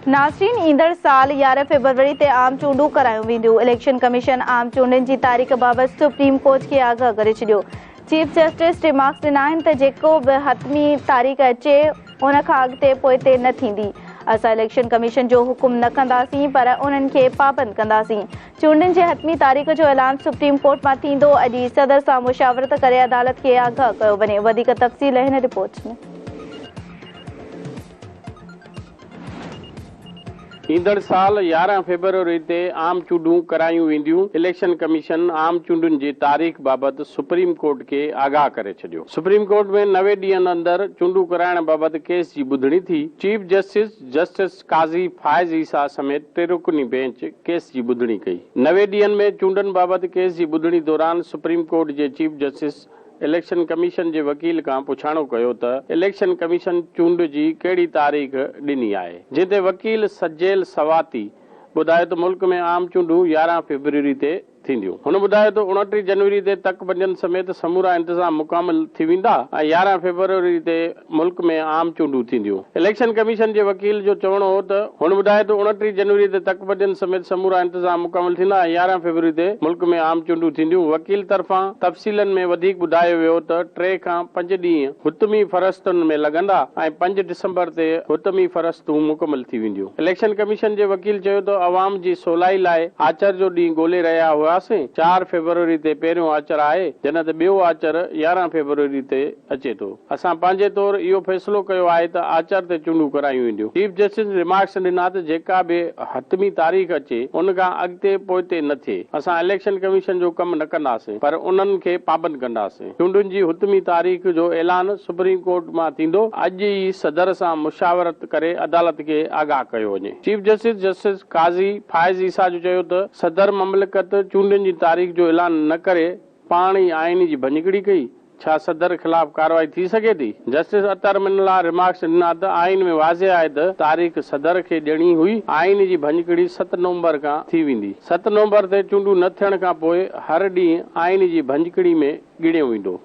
नासरीन, ईंदड़ साल 11 फरवरी ते आम चूंडूं करायूं वेंदियूं। इलेक्शन कमीशन आम चूंडनि जी तारीख़ बाबति सुप्रीम कोर्ट खे आगाह करे छॾियो। चीफ जस्टिस रिमार्क्स ॾिना आहिनि त जेको बि हतमी तारीख़ अचे उन खां अॻिते पोइते न थींदी। असां इलेक्शन कमीशन जो हुकुम न कंदासीं पर उन्हनि खे पाबंद कंदासीं। चूंडनि जे हतमी तारीख़ जो ऐलान सुप्रीम कोर्ट मां थींदो। अॼु सदर सां मुशावरत करे अदालत खे आगाह कयो वञे। वधीक तफ़सील हिन रिपोर्ट में। ईंदड़ साल 11 फरवरी ते आम चूंडूं करायूं वेंदियूं। इलेक्शन कमीशन आम चूंडुनि जी तारीख़ बाबति सुप्रीम कोर्ट खे आगाह करे छॾियो। सुप्रीम कोर्ट में 90 ॾींहनि अंदरि चूंडूं कराइण बाबति केस जी ॿुधणी थी। चीफ जस्टिस काज़ी फाइज़ ईसा समेत 3 रुकनी बेंच केस जी ॿुधणी कई। 90 ॾींहनि में चूंडनि बाबति केस जी ॿुधणी दौरान सुप्रीम कोर्ट जे चीफ जस्टिस इलेक्शन कमीशन जे वकील खां पुछाणो कयो त इलेक्शन कमीशन चूंड जी कहिड़ी तारीख़ ॾिनी आहे, जंहिं ते वकील सजेल सवाती ॿुधायो त मुल्क में आम चूंडूं 11 फरवरी ते थींदियूं। हुन ॿुधायो त 29 जनवरी ते तकबंदियुनि समेत समूरा इंतज़ाम मुकमल थी वेंदा ऐं 11 फरवरी ते मुल्क में आम चूंडूं थींदियूं। इलेक्शन कमीशन जे वकील जो चवणो हो त हुन ॿुधायो त 29 जनवरी ते तकबंदियुनि समेत समूरा इंतज़ाम मुकमल थींदा ऐं 11 फरवरी ते मुल्क में आम चूंडूं थींदियूं। वकील तरफ़ां तफ़सीलनि में वधीक ॿुधायो वियो त 3 खां 5 ॾींहं हुतमी फ़रस्तुनि में लॻंदा ऐं 5 दिसंबर ते हुतमी फ़रस्तूं मुकमल थी वेंदियूं। इलेक्शन कमीशन जे वकील चयो त अवाम जी सवलाई लाइ आचर जो ॾींहुं ॻोल्हे रहिया हुआ। 4 फरवरी ते पहिरियों आचर आहे, जॾहिं त ॿियो आचर 11 फरवरी ते अचे थो। असां पंहिंजे तौरु इहो फ़ैसिलो कयो आहे त आचर ते चूंडूं करायूं वेंदियूं। चीफ जस्टिस रिमार्क्स ॾिना त जेका बि हतमी तारीख़ अचे उन खां अॻिते पोइते न थिए। असां इलेक्शन कमीशन जो कमु न कंदासीं पर उन्हनि खे पाबंद कंदासीं। चूंडुनि जी हुतमी तारीख़ जो ऐलान सुप्रीम कोर्ट मां थींदो। अॼु ई सदर सां मुशावरत करे अदालत खे आगाह कयो वञे। चीफ जस्टिस काज़ी फाइज़ ईसा जो चयो त सदर ममलिकत चूंडनि जी तारीख़ जो ऐलान न करे पाण ई आइन जी भञकिड़ी कई। छा सदर ख़िलाफ़ कार्रवाई थी सघे थी? जस्टिस अतर मिनला रिमार्क्स ॾिना त आइन में वाज़िह आहे त तारीख़ सदर खे ॾियणी हुई। आइन जी भञकिड़ी 7 नवंबर खां थी वेंदी। 7 नवंबर ते चूंडूं न थियण खां पोइ हर ॾींहुं आइन जी भञकिड़ी में ॻिणियो वेंदो।